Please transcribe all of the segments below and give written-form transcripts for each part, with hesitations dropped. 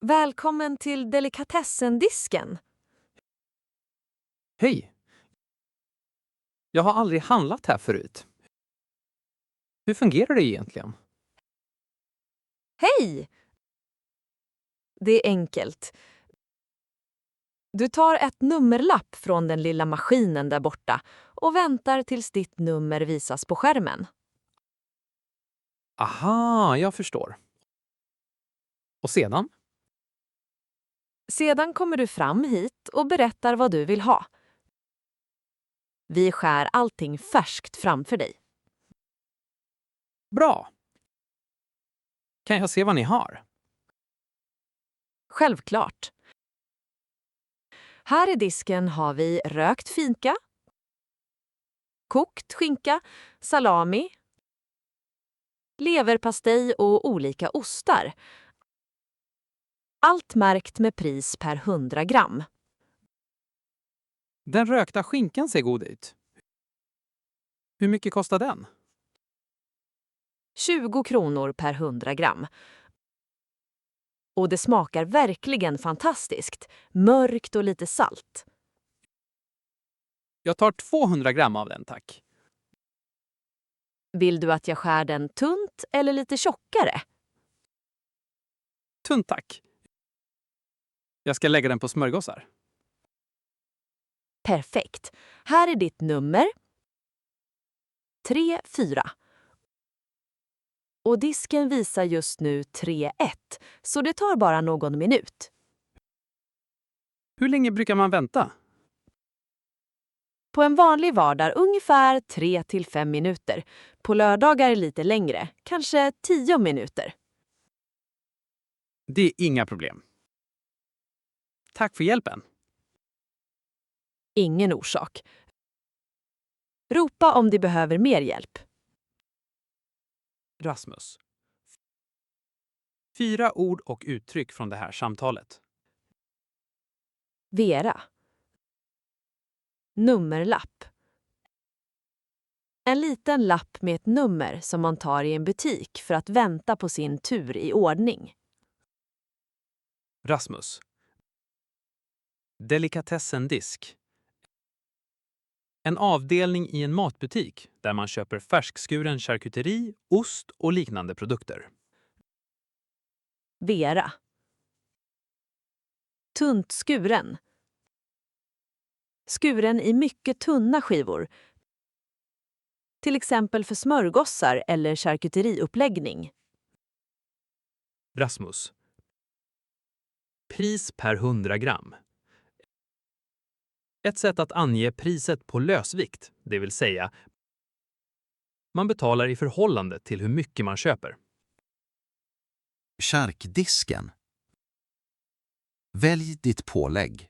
Välkommen till delikatessendisken. Hej! Jag har aldrig handlat här förut. Hur fungerar det egentligen? Hej! Det är enkelt. Du tar ett nummerlapp från den lilla maskinen där borta och väntar tills ditt nummer visas på skärmen. Aha, jag förstår. Och sedan? Sedan kommer du fram hit och berättar vad du vill ha. Vi skär allting färskt framför dig. Bra! Kan jag se vad ni har? Självklart. Här i disken har vi rökt finka, kokt skinka, salami, leverpastej och olika ostar. Allt märkt med pris per 100 gram. Den rökta skinkan ser god ut. Hur mycket kostar den? 20 kronor per 100 gram. Och det smakar verkligen fantastiskt. Mörkt och lite salt. Jag tar 200 gram av den, tack. Vill du att jag skär den tunt eller lite tjockare? Tunt, tack. Jag ska lägga den på smörgåsar. Perfekt. Här är ditt nummer. 34. Och disken visar just nu 31, så det tar bara någon minut. Hur länge brukar man vänta? På en vanlig vardag ungefär 3 till 5 minuter. På lördagar lite längre, kanske 10 minuter. Det är inga problem. Tack för hjälpen. Ingen orsak. Ropa om du behöver mer hjälp. Rasmus. 4 ord och uttryck från det här samtalet. Vera. Nummerlapp. En liten lapp med ett nummer som man tar i en butik för att vänta på sin tur i ordning. Rasmus. Delikatessendisk. En avdelning i en matbutik där man köper färskskuren charkuteri, ost och liknande produkter. Vera. Tunt skuren. Skuren i mycket tunna skivor. Till exempel för smörgåsar eller charkuteriuppläggning. Rasmus. Pris per 100 gram. Ett sätt att ange priset på lösvikt, det vill säga man betalar i förhållande till hur mycket man köper. Charkdisken. Välj ditt pålägg.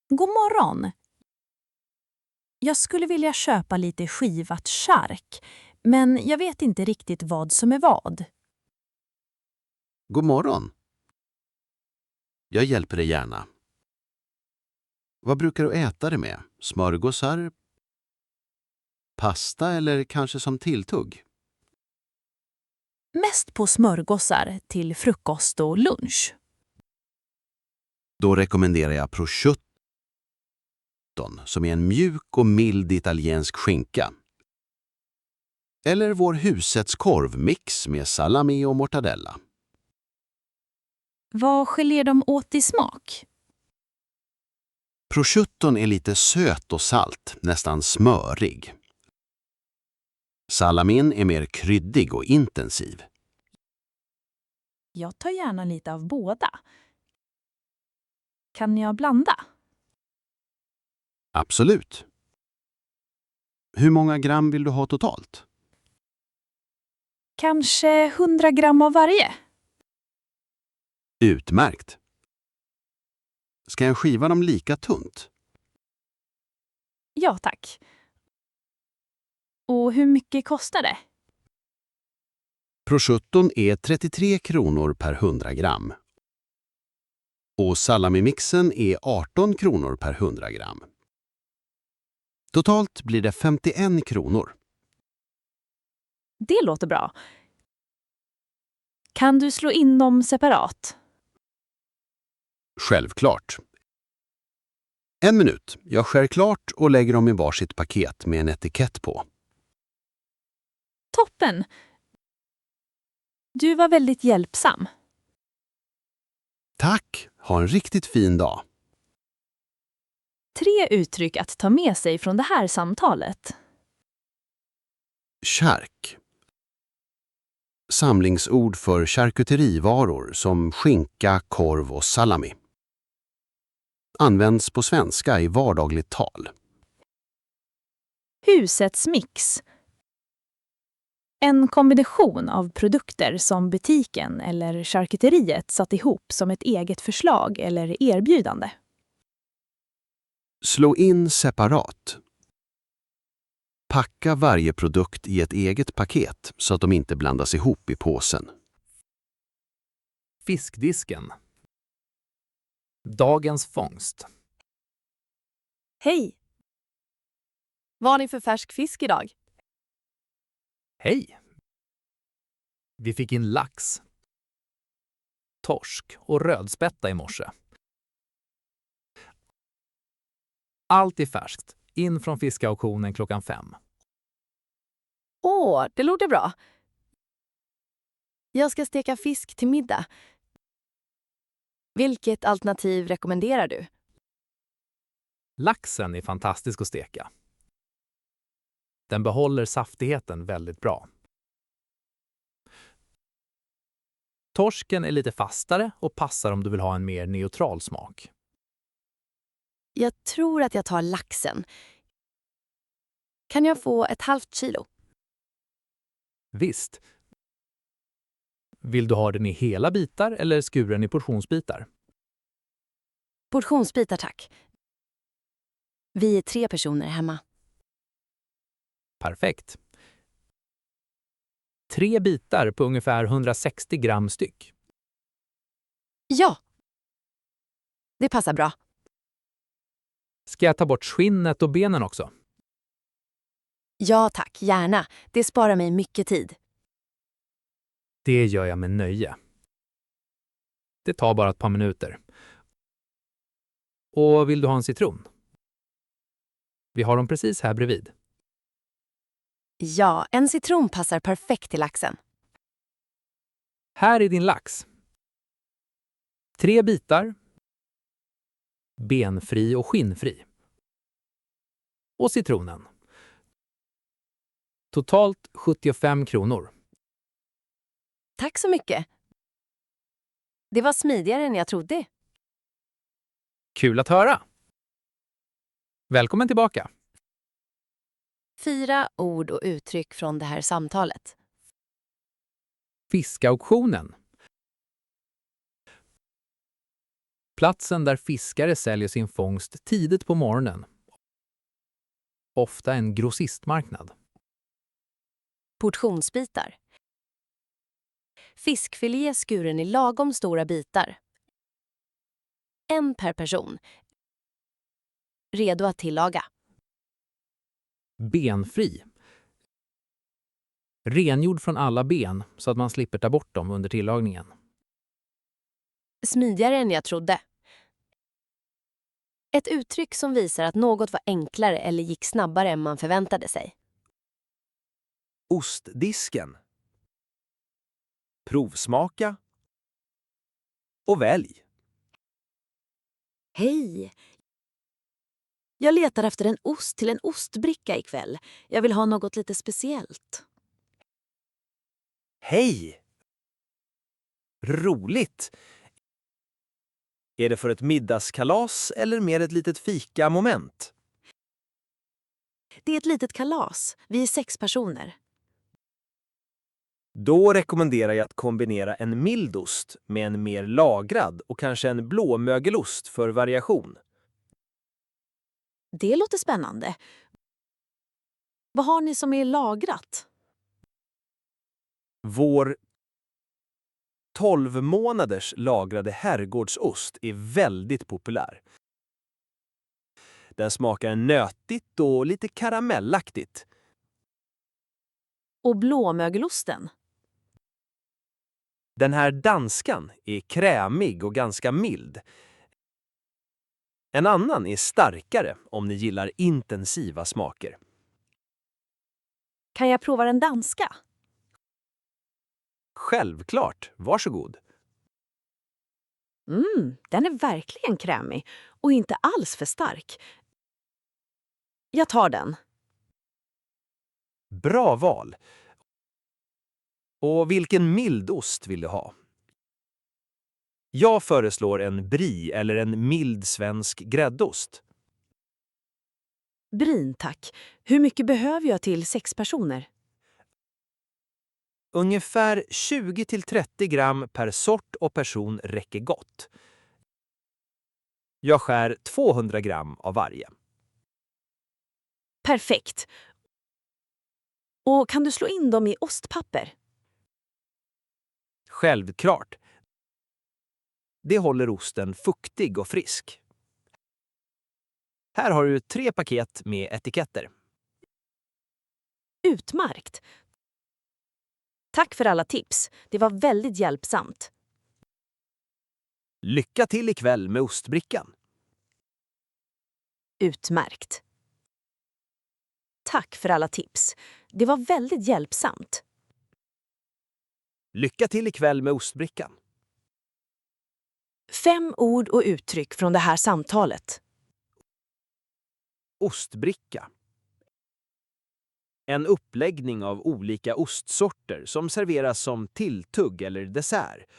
God morgon. Jag skulle vilja köpa lite skivat chark, men jag vet inte riktigt vad som är vad. God morgon. Jag hjälper dig gärna. Vad brukar du äta det med? Smörgåsar? Pasta eller kanske som tilltugg? Mest på smörgåsar till frukost och lunch. Då rekommenderar jag prosciutto, som är en mjuk och mild italiensk skinka. Eller vår husets korvmix med salami och mortadella. Vad skiljer de åt i smak? Prosciutton är lite söt och salt, nästan smörig. Salamin är mer kryddig och intensiv. Jag tar gärna lite av båda. Kan jag blanda? Absolut. Hur många gram vill du ha totalt? Kanske 100 gram av varje? Utmärkt. Ska jag skiva dem lika tunt? Ja, tack. Och hur mycket kostar det? Prosciutton är 33 kronor per 100 gram. Och salamimixen är 18 kronor per 100 gram. Totalt blir det 51 kronor. Det låter bra. Kan du slå in dem separat? Självklart. 1 minut. Jag skär klart och lägger dem i varsitt paket med en etikett på. Toppen! Du var väldigt hjälpsam. Tack! Ha en riktigt fin dag. 3 uttryck att ta med sig från det här samtalet. Chark. Samlingsord för charkuterivaror som skinka, korv och salami. Används på svenska i vardagligt tal. Husets mix. En kombination av produkter som butiken eller charkuteriet satt ihop som ett eget förslag eller erbjudande. Slå in separat. Packa varje produkt i ett eget paket så att de inte blandas ihop i påsen. Fiskdisken. Dagens fångst. Hej! Vad har ni för färsk fisk idag? Hej! Vi fick in lax, torsk och rödspätta i morse. Allt är färskt, in från fiskauktionen klockan 5. Åh, det låter bra. Jag ska steka fisk till middag. Vilket alternativ rekommenderar du? Laxen är fantastisk att steka. Den behåller saftigheten väldigt bra. Torsken är lite fastare och passar om du vill ha en mer neutral smak. Jag tror att jag tar laxen. Kan jag få ett halvt kilo? Visst. Vill du ha den i hela bitar eller skuren i portionsbitar? Portionsbitar tack. Vi är 3 personer hemma. Perfekt. 3 bitar på ungefär 160 gram styck. Ja! Det passar bra. Ska jag ta bort skinnet och benen också? Ja tack, gärna. Det sparar mig mycket tid. Det gör jag med nöje. Det tar bara ett par minuter. Och vill du ha en citron? Vi har dem precis här bredvid. Ja, en citron passar perfekt till laxen. Här är din lax. 3 bitar. Benfri och skinnfri. Och citronen. Totalt 75 kronor. Tack så mycket. Det var smidigare än jag trodde. Kul att höra! Välkommen tillbaka! 4 ord och uttryck från det här samtalet. Fiskauktionen. Platsen där fiskare säljer sin fångst tidigt på morgonen. Ofta en grossistmarknad. Portionsbitar. Fiskfilé skuren i lagom stora bitar. 1 per person. Redo att tillaga. Benfri. Rengjord från alla ben så att man slipper ta bort dem under tillagningen. Smidigare än jag trodde. Ett uttryck som visar att något var enklare eller gick snabbare än man förväntade sig. Ostdisken. Provsmaka. Och välj. Hej! Jag letar efter en ost till en ostbricka ikväll. Jag vill ha något lite speciellt. Hej! Roligt! Är det för ett middagskalas eller mer ett litet fika-moment? Det är ett litet kalas. Vi är 6 personer. Då rekommenderar jag att kombinera en mild ost med en mer lagrad och kanske en blåmögelost för variation. Det låter spännande. Vad har ni som är lagrat? Vår 12 månaders lagrade herrgårdsost är väldigt populär. Den smakar nötigt och lite karamellaktigt. Och blåmögelosten? Den här danskan är krämig och ganska mild. En annan är starkare om ni gillar intensiva smaker. Kan jag prova den danska? Självklart, varsågod. Den är verkligen krämig och inte alls för stark. Jag tar den. Bra val. Och vilken mild ost vill du ha? Jag föreslår en brie eller en mild svensk gräddost. Brin, tack. Hur mycket behöver jag till 6 personer? Ungefär 20-30 gram per sort och person räcker gott. Jag skär 200 gram av varje. Perfekt. Och kan du slå in dem i ostpapper? Självklart. Det håller osten fuktig och frisk. Här har du 3 paket med etiketter. Utmärkt. Tack för alla tips. Det var väldigt hjälpsamt. Lycka till ikväll med ostbrickan. Utmärkt. Tack för alla tips. Det var väldigt hjälpsamt. Lycka till ikväll med ostbrickan. 5 ord och uttryck från det här samtalet. Ostbricka. En uppläggning av olika ostsorter som serveras som tilltugg eller dessert.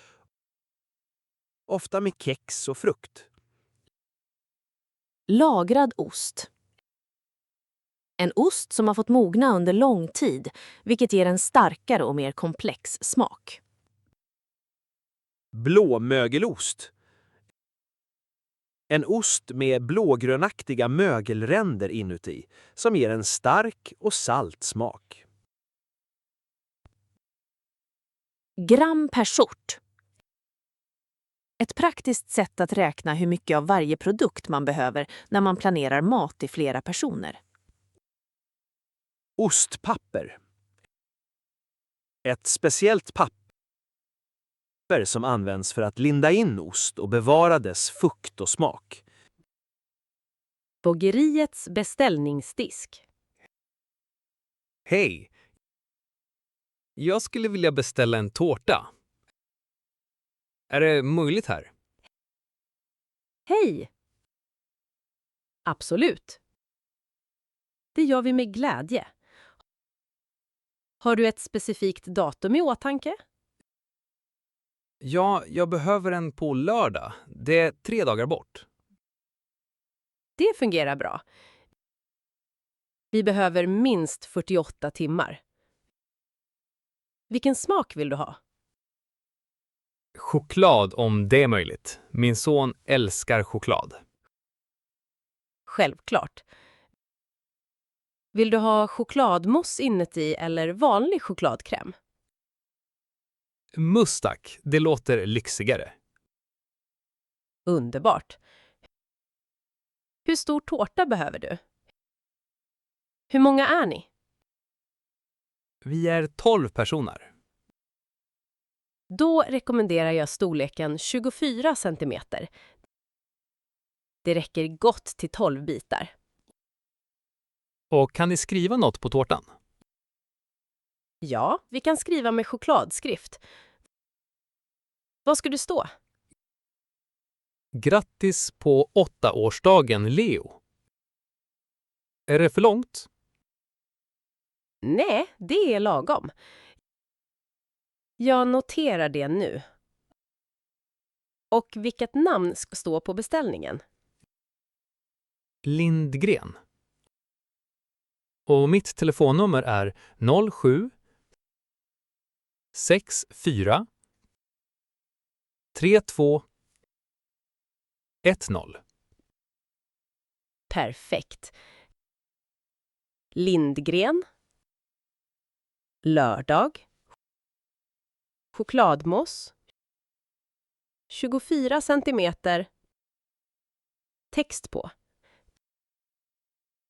Ofta med kex och frukt. Lagrad ost. En ost som har fått mogna under lång tid, vilket ger en starkare och mer komplex smak. Blåmögelost. En ost med blågrönaktiga mögelränder inuti som ger en stark och salt smak. Gram per sort. Ett praktiskt sätt att räkna hur mycket av varje produkt man behöver när man planerar mat till flera personer. Ostpapper. Ett speciellt papper som används för att linda in ost och bevara dess fukt och smak. Bageriets beställningsdisk. Hej! Jag skulle vilja beställa en tårta. Är det möjligt här? Hej! Absolut. Det gör vi med glädje. Har du ett specifikt datum i åtanke? Ja, jag behöver en på lördag. Det är 3 dagar bort. Det fungerar bra. Vi behöver minst 48 timmar. Vilken smak vill du ha? Choklad om det är möjligt. Min son älskar choklad. Självklart. Vill du ha chokladmousse inuti eller vanlig chokladkräm? Mousse tack, det låter lyxigare. Underbart. Hur stor tårta behöver du? Hur många är ni? Vi är 12 personer. Då rekommenderar jag storleken 24 cm. Det räcker gott till 12 bitar. Och kan ni skriva något på tårtan? Ja, vi kan skriva med chokladskrift. Vad ska du stå? Grattis på 8-årsdagen, Leo. Är det för långt? Nej, det är lagom. Jag noterar det nu. Och vilket namn ska stå på beställningen? Lindgren. Och mitt telefonnummer är 07 64 32 10. Perfekt. Lindgren. Lördag. Chokladmousse. 24 centimeter. Text på.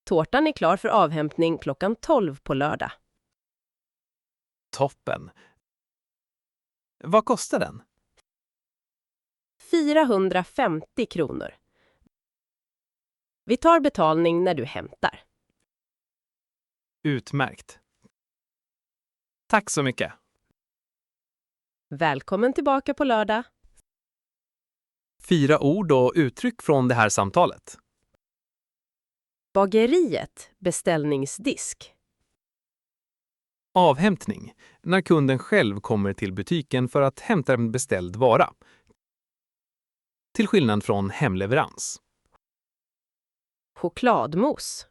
Tårtan är klar för avhämtning klockan 12 på lördag. Toppen. Vad kostar den? 450 kronor. Vi tar betalning när du hämtar. Utmärkt. Tack så mycket. Välkommen tillbaka på lördag. 4 ord och uttryck från det här samtalet. Bageriet, beställningsdisk. Avhämtning. När kunden själv kommer till butiken för att hämta en beställd vara. Till skillnad från hemleverans. Chokladmousse.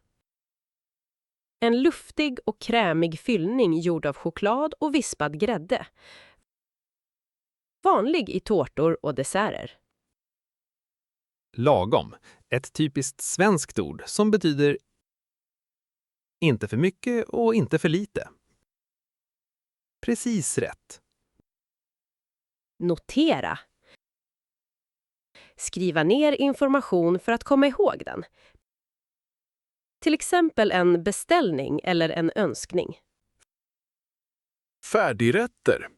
En luftig och krämig fyllning gjord av choklad och vispad grädde. Vanlig i tårtor och desserter. Lagom. Ett typiskt svenskt ord som betyder inte för mycket och inte för lite. Precis rätt. Notera. Skriva ner information för att komma ihåg den. Till exempel en beställning eller en önskning. Färdigrätter.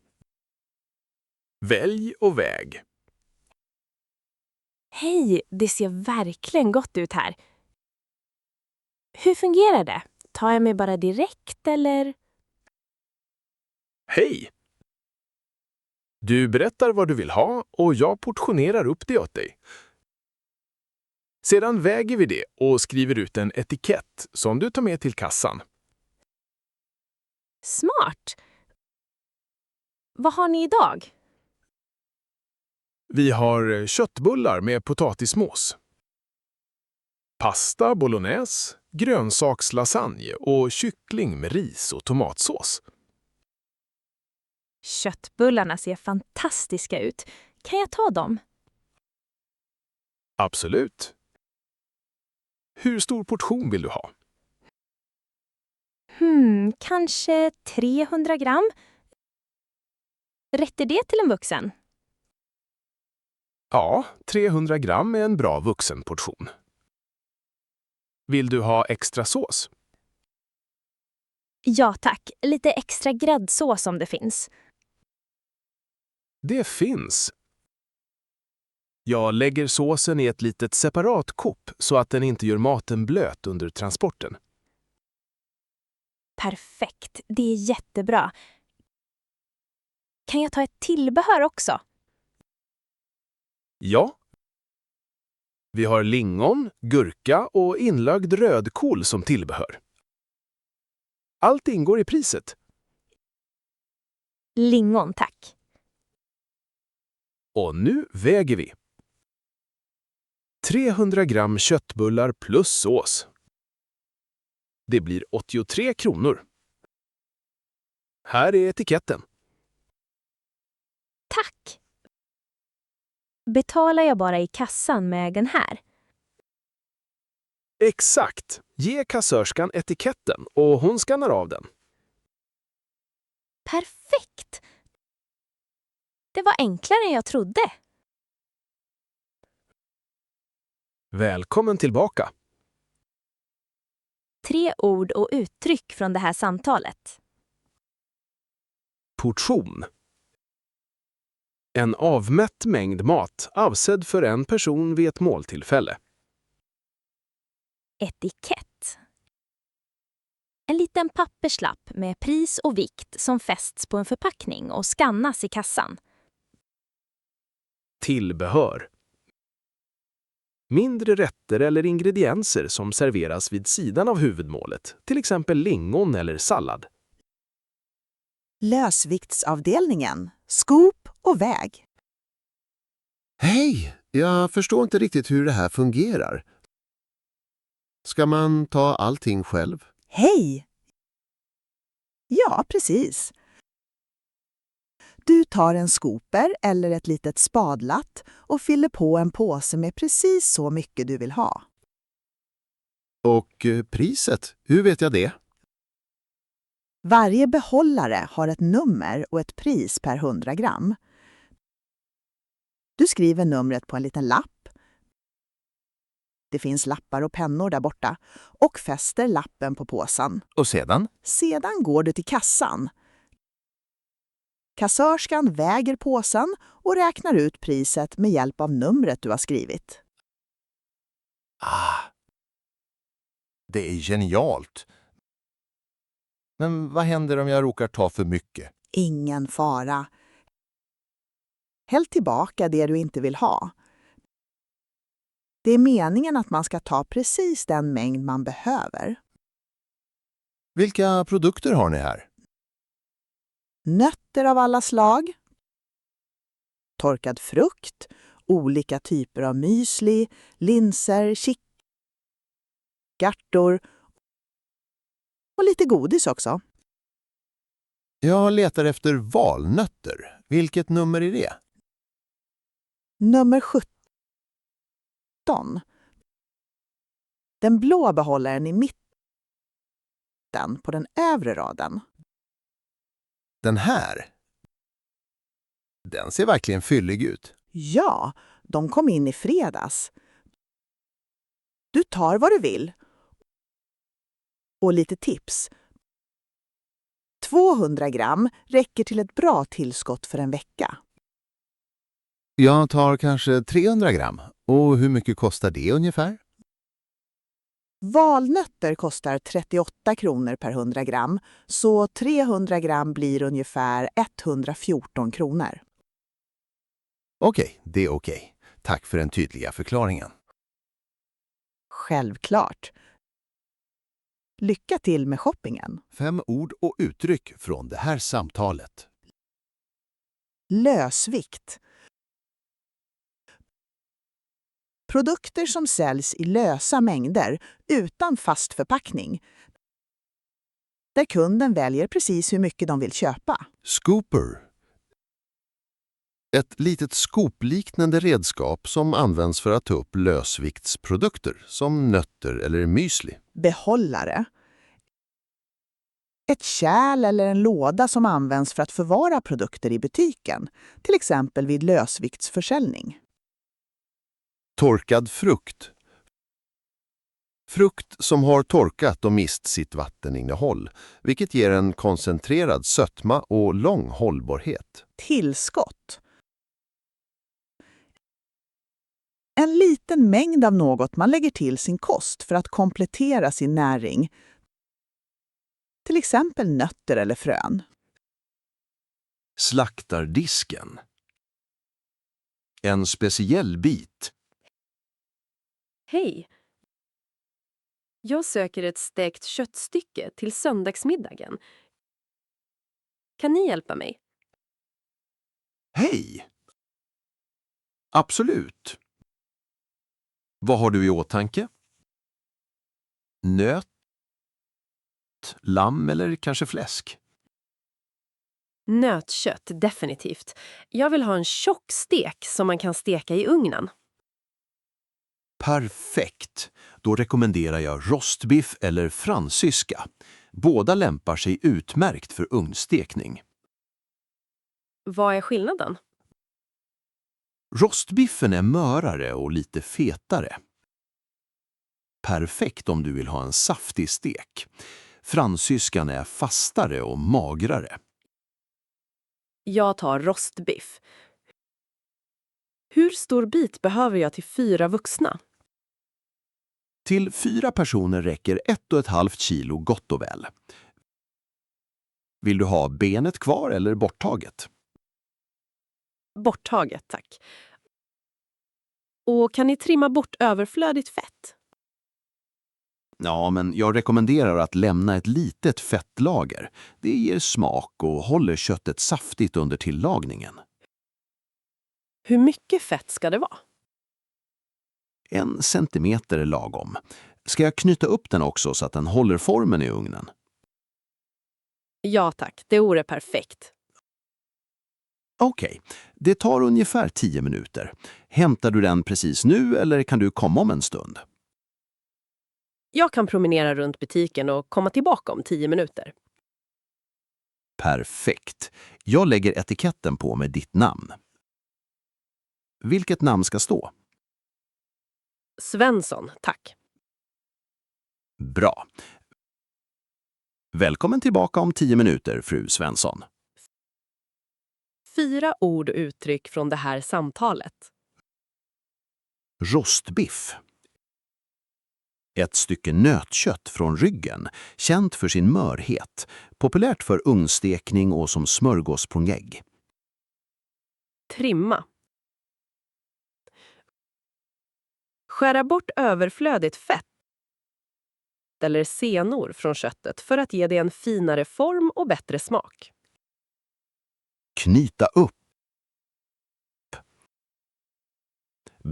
Välj och väg. Hej, det ser verkligen gott ut här. Hur fungerar det? Tar jag mig bara direkt eller? Hej! Du berättar vad du vill ha och jag portionerar upp det åt dig. Sedan väger vi det och skriver ut en etikett som du tar med till kassan. Smart! Vad har ni idag? Vi har köttbullar med potatismos, pasta bolognese, grönsakslasagne och kyckling med ris och tomatsås. Köttbullarna ser fantastiska ut. Kan jag ta dem? Absolut. Hur stor portion vill du ha? Kanske 300 gram. Räcker det till en vuxen? Ja, 300 gram är en bra vuxenportion. Vill du ha extra sås? Ja tack, lite extra gräddsås om det finns. Det finns. Jag lägger såsen i ett litet separat kopp så att den inte gör maten blöt under transporten. Perfekt, det är jättebra. Kan jag ta ett tillbehör också? Ja. Vi har lingon, gurka och inlagd rödkål som tillbehör. Allt ingår i priset. Lingon, tack. Och nu väger vi. 300 gram köttbullar plus sås. Det blir 83 kronor. Här är etiketten. Tack. Betalar jag bara i kassan med den här? Exakt. Ge kassörskan etiketten och hon skannar av den. Perfekt! Det var enklare än jag trodde. Välkommen tillbaka. 3 ord och uttryck från det här samtalet. Portion. En avmätt mängd mat avsedd för en person vid ett måltillfälle. Etikett. En liten papperslapp med pris och vikt som fästs på en förpackning och skannas i kassan. Tillbehör. Mindre rätter eller ingredienser som serveras vid sidan av huvudmålet, till exempel lingon eller sallad. Lösviktsavdelningen, skop och väg. Hej! Jag förstår inte riktigt hur det här fungerar. Ska man ta allting själv? Hej! Ja, precis. Du tar en skoper eller ett litet spadlatt och fyller på en påse med precis så mycket du vill ha. Och priset, hur vet jag det? Varje behållare har ett nummer och ett pris per 100 gram. Du skriver numret på en liten lapp. Det finns lappar och pennor där borta och fäster lappen på påsen. Och sedan? Sedan går du till kassan. Kassörskan väger påsen och räknar ut priset med hjälp av numret du har skrivit. Det är genialt. Men vad händer om jag råkar ta för mycket? Ingen fara. Häll tillbaka det du inte vill ha. Det är meningen att man ska ta precis den mängd man behöver. Vilka produkter har ni här? Nötter av alla slag, torkad frukt, olika typer av müsli, linser, kikärtor och lite godis också. Jag letar efter valnötter. Vilket nummer är det? Nummer 17. Den blå behållaren i mitten på den övre raden. Den här? Den ser verkligen fyllig ut. Ja, de kom in i fredags. Du tar vad du vill. Och lite tips. 200 gram räcker till ett bra tillskott för en vecka. Jag tar kanske 300 gram. Och hur mycket kostar det ungefär? Valnötter kostar 38 kronor per 100 gram, så 300 gram blir ungefär 114 kronor. Okej, det är okej. Tack för den tydliga förklaringen. Självklart. Lycka till med shoppingen. 5 ord och uttryck från det här samtalet. Lösvikt. Produkter som säljs i lösa mängder utan fast förpackning. Där kunden väljer precis hur mycket de vill köpa. Scooper. Ett litet skopliknande redskap som används för att ta upp lösviktsprodukter som nötter eller müsli. Behållare. Ett kärl eller en låda som används för att förvara produkter i butiken, till exempel vid lösviktsförsäljning. Torkad frukt. Frukt som har torkat och mist sitt vatteninnehåll, vilket ger en koncentrerad sötma och lång hållbarhet. Tillskott. En liten mängd av något man lägger till sin kost för att komplettera sin näring. Till exempel nötter eller frön. Slaktardisken. En speciell bit. Hej! Jag söker ett stekt köttstycke till söndagsmiddagen. Kan ni hjälpa mig? Hej! Absolut. Vad har du i åtanke? Nöt, lamm eller kanske fläsk? Nötkött, definitivt. Jag vill ha en tjock stek som man kan steka i ugnen. Perfekt. Då rekommenderar jag rostbiff eller fransyska. Båda lämpar sig utmärkt för ugnstekning. Vad är skillnaden? Rostbiffen är mörare och lite fetare. Perfekt om du vill ha en saftig stek. Fransyskan är fastare och magrare. Jag tar rostbiff. Hur stor bit behöver jag till 4 vuxna? Till 4 personer räcker 1,5 kilo gott och väl. Vill du ha benet kvar eller borttaget? Borttaget, tack. Och kan ni trimma bort överflödigt fett? Ja, men jag rekommenderar att lämna ett litet fettlager. Det ger smak och håller köttet saftigt under tillagningen. Hur mycket fett ska det vara? 1 centimeter är lagom. Ska jag knyta upp den också så att den håller formen i ugnen? Ja tack, det vore perfekt. Okej, det tar ungefär 10 minuter. Hämtar du den precis nu eller kan du komma om en stund? Jag kan promenera runt butiken och komma tillbaka om 10 minuter. Perfekt. Jag lägger etiketten på med ditt namn. Vilket namn ska stå? Svensson, tack. Bra. Välkommen tillbaka om 10 minuter, fru Svensson. 4 ord och uttryck från det här samtalet. Rostbiff. Ett stycke nötkött från ryggen, känt för sin mörhet, populärt för ugnstekning och som smörgås på ägg. Trimma. Skära bort överflödigt fett eller senor från köttet för att ge det en finare form och bättre smak. Knyta upp.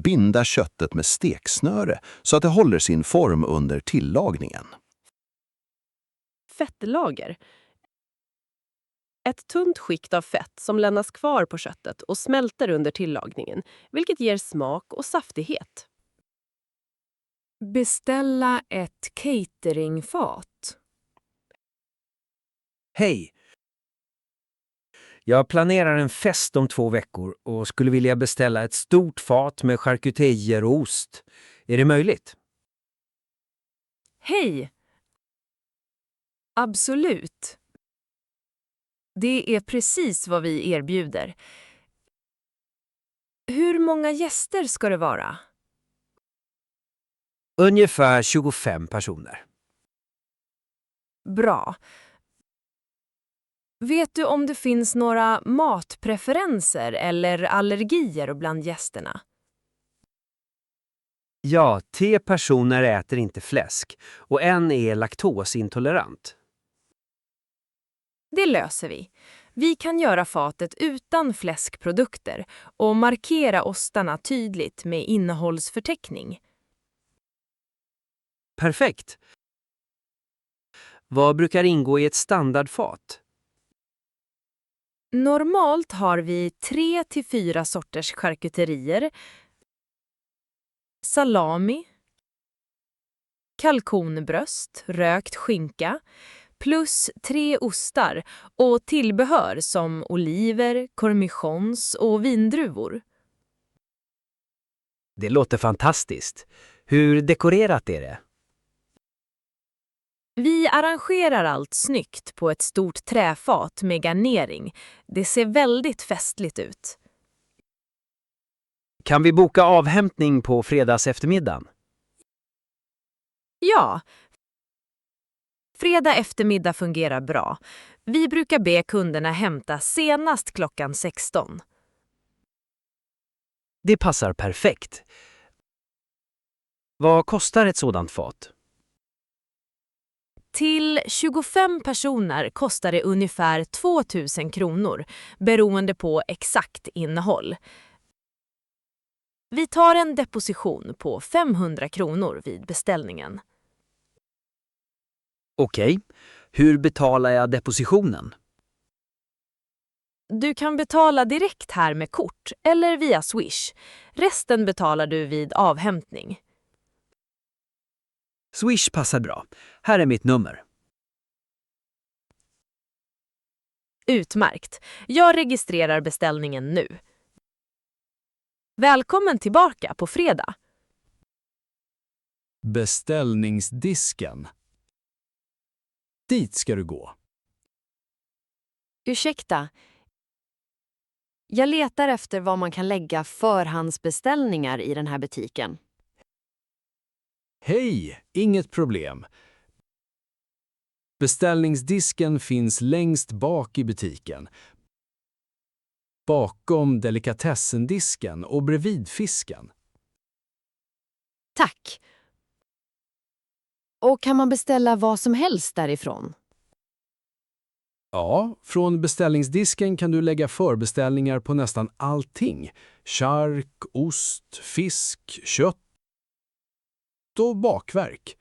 Binda köttet med steksnöre så att det håller sin form under tillagningen. Fettlager. Ett tunt skikt av fett som lämnas kvar på köttet och smälter under tillagningen, vilket ger smak och saftighet. Beställa ett cateringfat. Hej! Jag planerar en fest om 2 veckor och skulle vilja beställa ett stort fat med charkuterier och ost. Är det möjligt? Hej! Absolut. Det är precis vad vi erbjuder. Hur många gäster ska det vara? Ungefär 25 personer. Bra. Vet du om det finns några matpreferenser eller allergier bland gästerna? Ja, 3 personer äter inte fläsk och en är laktosintolerant. Det löser vi. Vi kan göra fatet utan fläskprodukter och markera ostarna tydligt med innehållsförteckning. Perfekt! Vad brukar ingå i ett standardfat? Normalt har vi 3 till 4 sorters charkuterier, salami, kalkonbröst, rökt skinka, plus 3 ostar och tillbehör som oliver, cornichons och vindruvor. Det låter fantastiskt. Hur dekorerat är det? Vi arrangerar allt snyggt på ett stort träfat med garnering. Det ser väldigt festligt ut. Kan vi boka avhämtning på fredags eftermiddagen? Ja. Fredag eftermiddag fungerar bra. Vi brukar be kunderna hämta senast klockan 16. Det passar perfekt. Vad kostar ett sådant fat? Till 25 personer kostar det ungefär 2 000 kronor, beroende på exakt innehåll. Vi tar en deposition på 500 kronor vid beställningen. Okej. Hur betalar jag depositionen? Du kan betala direkt här med kort eller via Swish. Resten betalar du vid avhämtning. Swish passar bra. Här är mitt nummer. Utmärkt. Jag registrerar beställningen nu. Välkommen tillbaka på fredag. Beställningsdisken. Dit ska du gå. Ursäkta. Jag letar efter var man kan lägga förhandsbeställningar i den här butiken. Hej, inget problem. Beställningsdisken finns längst bak i butiken. Bakom delikatessendisken och bredvid fisken. Tack. Och kan man beställa vad som helst därifrån? Ja, från beställningsdisken kan du lägga förbeställningar på nästan allting. Chark, ost, fisk, kött och bakverk.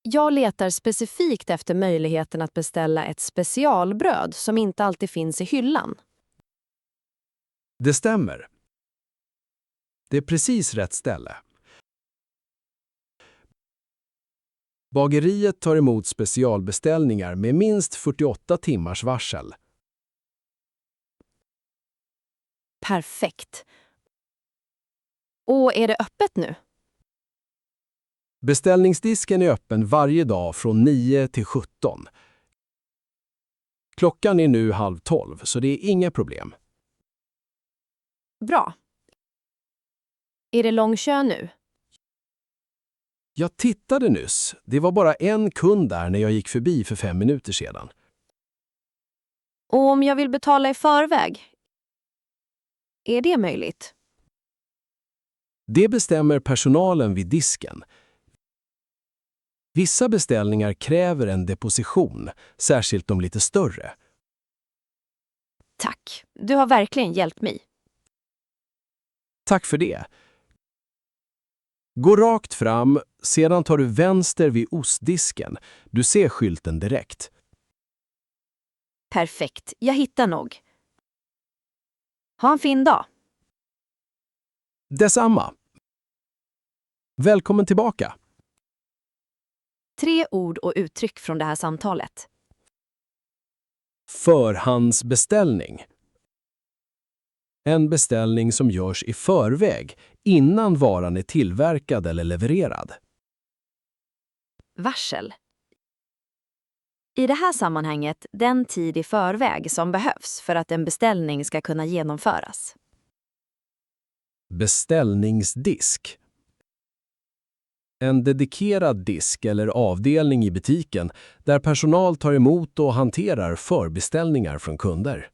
Jag letar specifikt efter möjligheten att beställa ett specialbröd som inte alltid finns i hyllan. Det stämmer. Det är precis rätt ställe. Bageriet tar emot specialbeställningar med minst 48 timmars varsel. Perfekt. Och är det öppet nu? Beställningsdisken är öppen varje dag från 9 till 17. Klockan är nu 11:30, så det är inga problem. Bra. Är det lång kö nu? Jag tittade nyss. Det var bara en kund där när jag gick förbi för 5 minuter sedan. Och om jag vill betala i förväg? Är det möjligt? Det bestämmer personalen vid disken. Vissa beställningar kräver en deposition, särskilt de lite större. Tack. Du har verkligen hjälpt mig. Tack för det. Gå rakt fram, sedan tar du vänster vid ostdisken. Du ser skylten direkt. Perfekt. Jag hittar nog. Ha en fin dag. Detsamma. Välkommen tillbaka. 3 ord och uttryck från det här samtalet. Förhandsbeställning. En beställning som görs i förväg, innan varan är tillverkad eller levererad. Varsel. I det här sammanhanget den tid i förväg som behövs för att en beställning ska kunna genomföras. Beställningsdisk. En dedikerad disk eller avdelning i butiken där personal tar emot och hanterar förbeställningar från kunder.